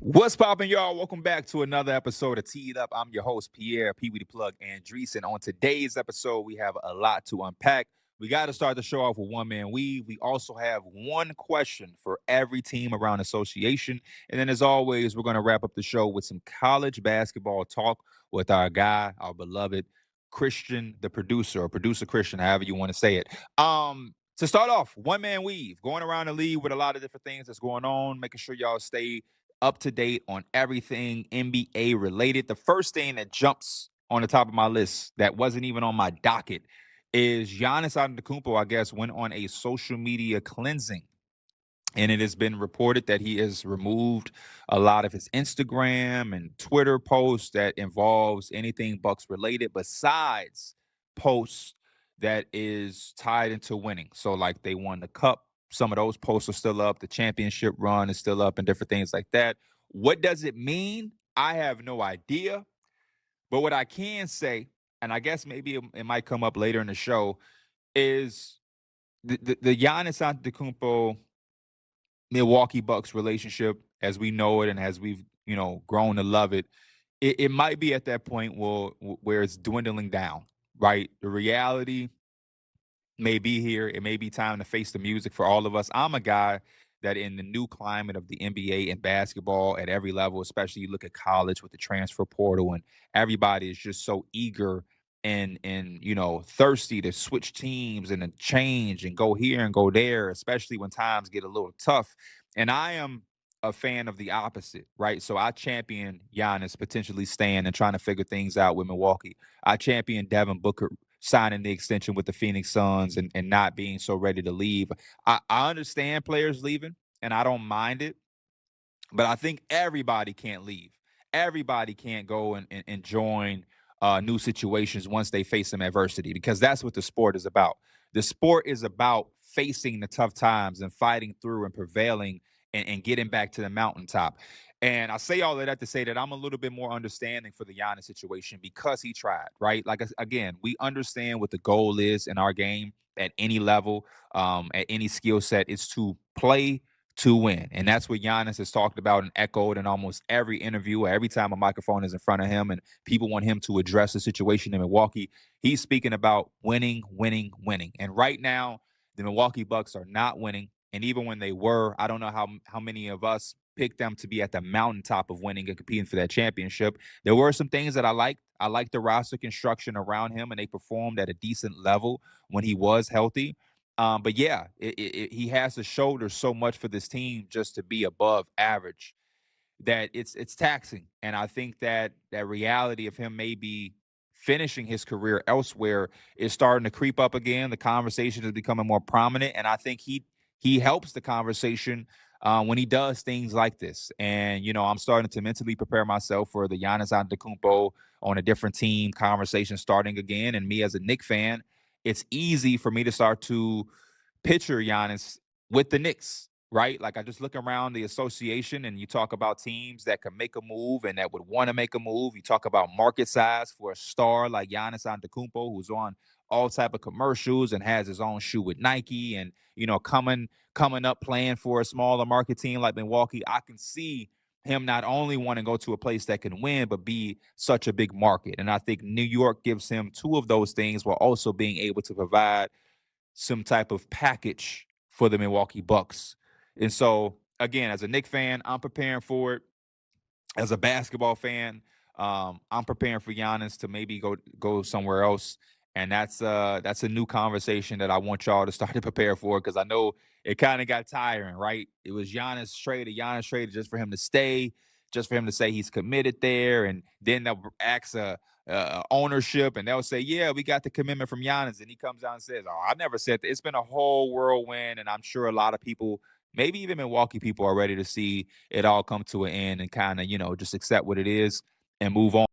What's poppin', y'all? Welcome back to another episode of Teed Up. I'm your host, Pierre Pee Wee the Plug Andresen. On today's episode, we have a lot to unpack. We got to start the show off with one man weave. We also have one question for every team around association. And then, as always, we're going to wrap up the show with some college basketball talk with our guy, our beloved Christian, the producer, or producer Christian, however you want to say it. To start off, one man weave, going around the league with a lot of different things that's going on, making sure y'all stay up to date on everything NBA related. The first thing that jumps on the top of my list that wasn't even on my docket is Giannis Antetokounmpo, I guess, went on a social media cleansing. And it has been reported that he has removed a lot of his Instagram and Twitter posts that involves anything Bucks related besides posts that is tied into winning. So like they won the cup, some of those posts are still up, the championship run is still up and different things like that. What does it mean? I have no idea. But what I can say, and I guess maybe it might come up later in the show, is the Giannis Antetokounmpo Milwaukee Bucks relationship as we know it and as we've, grown to love it, it might be at that point where it's dwindling down, right? The reality may be here. It may be time to face the music for all of us. I'm a guy that in the new climate of the NBA and basketball at every level, especially you look at college with the transfer portal and everybody is just so eager and thirsty to switch teams and to change and go here and go there, especially when times get a little tough. And I am a fan of the opposite, right? So I champion Giannis potentially staying and trying to figure things out with Milwaukee. I champion Devin Booker signing the extension with the Phoenix Suns and not being so ready to leave. I understand players leaving, and I don't mind it, but I think everybody can't leave. Everybody can't go and join new situations once they face some adversity, because that's what the sport is about. The sport is about facing the tough times and fighting through and prevailing and getting back to the mountaintop. And I say all of that to say that I'm a little bit more understanding for the Giannis situation because he tried, right? Like, again, we understand what the goal is in our game at any level, at any skill set, is to play to win. And that's what Giannis has talked about and echoed in almost every interview, every time a microphone is in front of him and people want him to address the situation in Milwaukee. He's speaking about winning, winning, winning. And right now, the Milwaukee Bucks are not winning. And even when they were, I don't know how many of us picked them to be at the mountaintop of winning and competing for that championship. There were some things that I liked. I liked the roster construction around him, and they performed at a decent level when he was healthy. But yeah, he has to shoulder so much for this team just to be above average that it's taxing. And I think that reality of him maybe finishing his career elsewhere is starting to creep up again. The conversation is becoming more prominent, and I think he helps the conversation when he does things like this. And I'm starting to mentally prepare myself for the Giannis Antetokounmpo on a different team conversation starting again. And me as a Knicks fan, it's easy for me to start to picture Giannis with the Knicks, right? Like I just look around the association and you talk about teams that can make a move and that would want to make a move. You talk about market size for a star like Giannis Antetokounmpo, who's on all type of commercials and has his own shoe with Nike and, coming up playing for a smaller market team like Milwaukee. I can see him not only want to go to a place that can win, but be such a big market. And I think New York gives him two of those things while also being able to provide some type of package for the Milwaukee Bucks. And so, again, as a Knicks fan, I'm preparing for it. As a basketball fan, I'm preparing for Giannis to maybe go somewhere else. And that's a new conversation that I want y'all to start to prepare for, because I know it kind of got tiring, right? It was Giannis traded just for him to stay, just for him to say he's committed there, and then they'll ask ownership, and they'll say, "Yeah, we got the commitment from Giannis," and he comes out and says, "Oh, I never said that." It's been a whole whirlwind, and I'm sure a lot of people, maybe even Milwaukee people, are ready to see it all come to an end and kind of just accept what it is and move on.